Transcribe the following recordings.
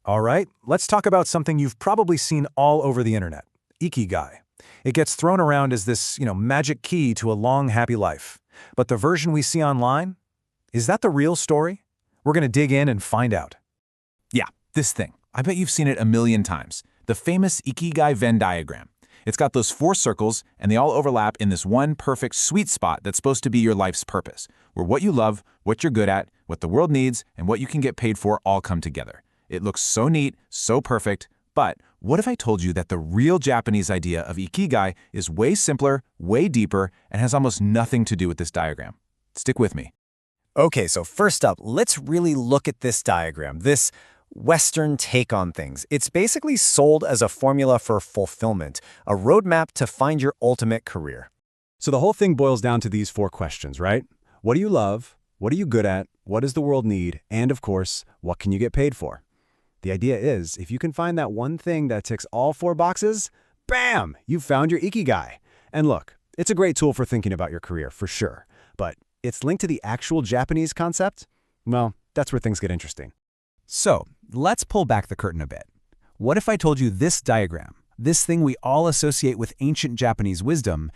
All right, let's talk about something you've probably seen all over the internet, Ikigai. It gets thrown around as this, magic key to a long, happy life. But the version we see online? Is that the real story? We're going to dig in and find out. Yeah, this thing. I bet you've seen it a million times. The famous Ikigai Venn diagram. It's got those 4 circles, and they all overlap in this one perfect sweet spot that's supposed to be your life's purpose, where what you love, what you're good at, what the world needs, and what you can get paid for all come together. It looks so neat, so perfect, but what if I told you that the real Japanese idea of Ikigai is way simpler, way deeper, and has almost nothing to do with this diagram? Stick with me. Okay, so first up, let's really look at this diagram, this Western take on things. It's basically sold as a formula for fulfillment, a roadmap to find your ultimate career. So the whole thing boils down to these 4 questions, right? What do you love? What are you good at? What does the world need? And of course, what can you get paid for? The idea is, if you can find that one thing that ticks all 4 boxes, bam, you've found your Ikigai. And look, it's a great tool for thinking about your career, for sure. But it's linked to the actual Japanese concept? Well, that's where things get interesting. So, let's pull back the curtain a bit. What if I told you this diagram, this thing we all associate with ancient Japanese wisdom,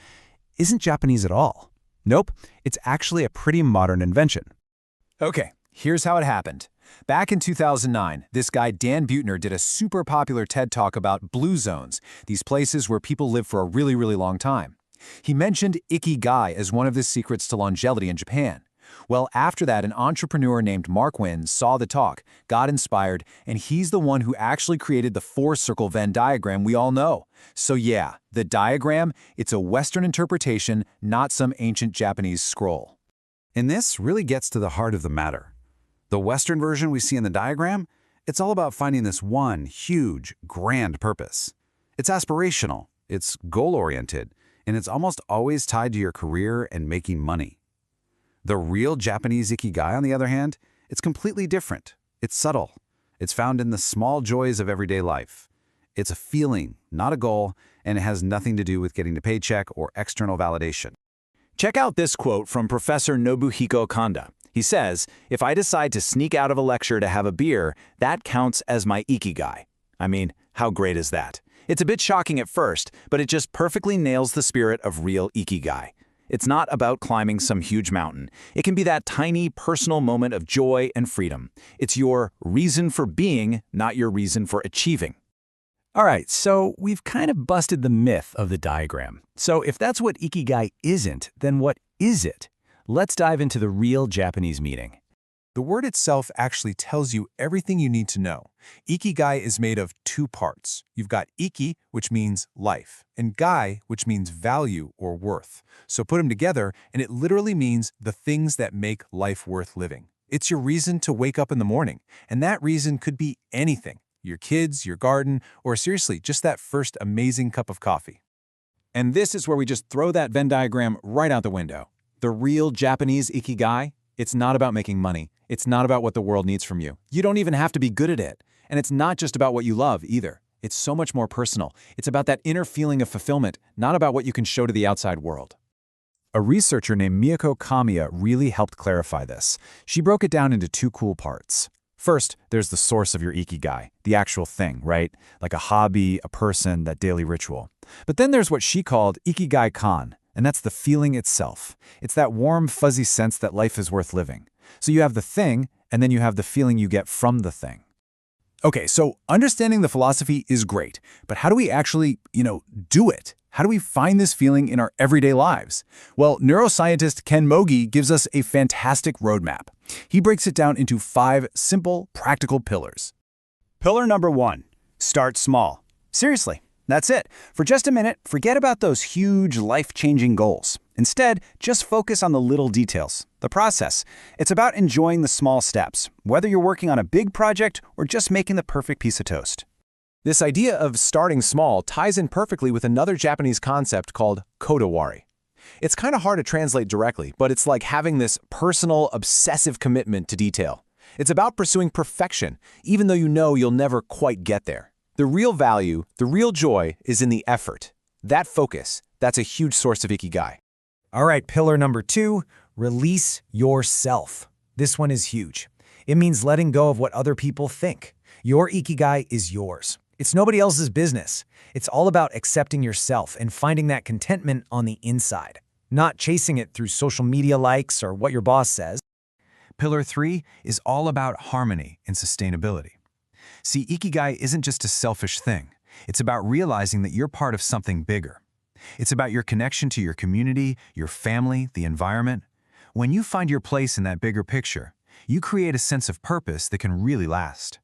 isn't Japanese at all? Nope, it's actually a pretty modern invention. Okay, here's how it happened. Back in 2009, this guy Dan Buettner did a super popular TED Talk about blue zones, these places where people live for a really, really long time. He mentioned Ikigai as one of the secrets to longevity in Japan. Well, after that, an entrepreneur named Marc Winn saw the talk, got inspired, and he's the one who actually created the 4-circle Venn diagram we all know. So yeah, the diagram, it's a Western interpretation, not some ancient Japanese scroll. And this really gets to the heart of the matter. The Western version we see in the diagram, it's all about finding this one huge, grand purpose. It's aspirational, it's goal-oriented, and it's almost always tied to your career and making money. The real Japanese Ikigai, on the other hand, it's completely different. It's subtle. It's found in the small joys of everyday life. It's a feeling, not a goal, and it has nothing to do with getting a paycheck or external validation. Check out this quote from Professor Nobuhiko Kanda. He says, "If I decide to sneak out of a lecture to have a beer, that counts as my Ikigai." I mean, how great is that? It's a bit shocking at first, but it just perfectly nails the spirit of real Ikigai. It's not about climbing some huge mountain. It can be that tiny, personal moment of joy and freedom. It's your reason for being, not your reason for achieving. All right, so we've kind of busted the myth of the diagram. So if that's what Ikigai isn't, then what is it? Let's dive into the real Japanese meaning. The word itself actually tells you everything you need to know. Ikigai is made of 2 parts. You've got iki, which means life, and gai, which means value or worth. So put them together, and it literally means the things that make life worth living. It's your reason to wake up in the morning, and that reason could be anything. Your kids, your garden, or seriously, just that first amazing cup of coffee. And this is where we just throw that Venn diagram right out the window. The real Japanese Ikigai, it's not about making money. It's not about what the world needs from you. You don't even have to be good at it. And it's not just about what you love either. It's so much more personal. It's about that inner feeling of fulfillment, not about what you can show to the outside world. A researcher named Miyako Kamiya really helped clarify this. She broke it down into 2 cool parts. First, there's the source of your Ikigai, the actual thing, right? Like a hobby, a person, that daily ritual. But then there's what she called Ikigai-kan, and that's the feeling itself. It's that warm, fuzzy sense that life is worth living. So you have the thing, and then you have the feeling you get from the thing. Okay, so understanding the philosophy is great, but how do we actually, do it? How do we find this feeling in our everyday lives? Well, neuroscientist Ken Mogi gives us a fantastic roadmap. He breaks it down into 5 simple, practical pillars. Pillar number 1, start small. Seriously, that's it. For just a minute, forget about those huge, life-changing goals. Instead, just focus on the little details, the process. It's about enjoying the small steps, whether you're working on a big project or just making the perfect piece of toast. This idea of starting small ties in perfectly with another Japanese concept called kodawari. It's kind of hard to translate directly, but it's like having this personal, obsessive commitment to detail. It's about pursuing perfection, even though you know you'll never quite get there. The real value, the real joy is in the effort. That focus, that's a huge source of Ikigai. All right, pillar number 2, release yourself. This one is huge. It means letting go of what other people think. Your Ikigai is yours. It's nobody else's business. It's all about accepting yourself and finding that contentment on the inside, not chasing it through social media likes or what your boss says. Pillar 3 is all about harmony and sustainability. See, Ikigai isn't just a selfish thing. It's about realizing that you're part of something bigger. It's about your connection to your community, your family, the environment. When you find your place in that bigger picture, you create a sense of purpose that can really last.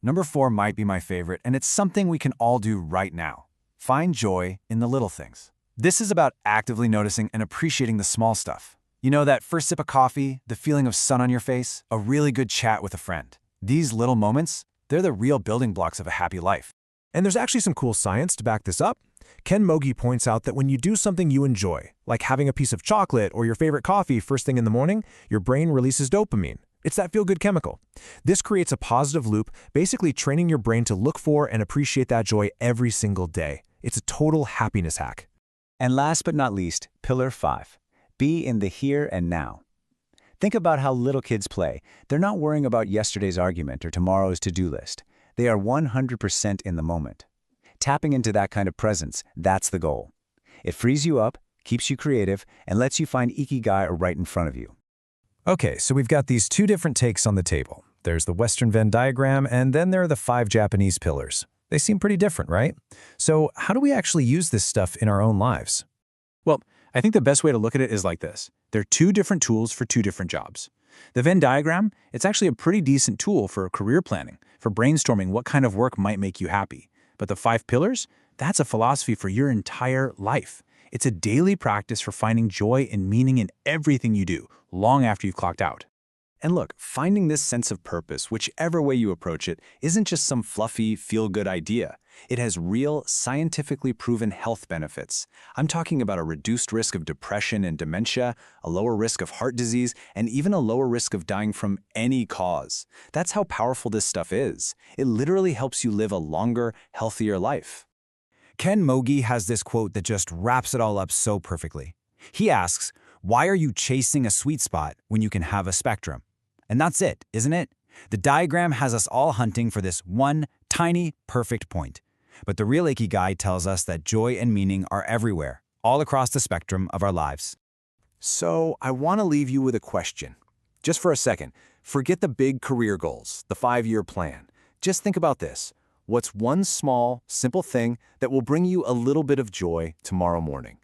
Number 4 might be my favorite, and it's something we can all do right now. Find joy in the little things. This is about actively noticing and appreciating the small stuff. You know, that first sip of coffee, the feeling of sun on your face, a really good chat with a friend. These little moments, they're the real building blocks of a happy life. And there's actually some cool science to back this up. Ken Mogi points out that when you do something you enjoy, like having a piece of chocolate or your favorite coffee first thing in the morning, your brain releases dopamine. It's that feel-good chemical. This creates a positive loop, basically training your brain to look for and appreciate that joy every single day. It's a total happiness hack. And last but not least, Pillar 5. Be in the here and now. Think about how little kids play. They're not worrying about yesterday's argument or tomorrow's to-do list. They are 100% in the moment. Tapping into that kind of presence, that's the goal. It frees you up, keeps you creative, and lets you find Ikigai right in front of you. Okay, so we've got these two different takes on the table. There's the Western Venn diagram, and then there are the 5 Japanese pillars. They seem pretty different, right? So how do we actually use this stuff in our own lives? Well, I think the best way to look at it is like this. They're 2 different tools for 2 different jobs. The Venn diagram, it's actually a pretty decent tool for career planning, for brainstorming what kind of work might make you happy. But the 5 pillars, that's a philosophy for your entire life. It's a daily practice for finding joy and meaning in everything you do, long after you've clocked out. And look, finding this sense of purpose, whichever way you approach it, isn't just some fluffy, feel-good idea. It has real, scientifically proven health benefits. I'm talking about a reduced risk of depression and dementia, a lower risk of heart disease, and even a lower risk of dying from any cause. That's how powerful this stuff is. It literally helps you live a longer, healthier life. Ken Mogi has this quote that just wraps it all up so perfectly. He asks, why are you chasing a sweet spot when you can have a spectrum? And that's it, isn't it? The diagram has us all hunting for this one tiny, perfect point. But the real Ikigai tells us that joy and meaning are everywhere, all across the spectrum of our lives. So I want to leave you with a question. Just for a second, forget the big career goals, the 5-year plan. Just think about this. What's one small, simple thing that will bring you a little bit of joy tomorrow morning?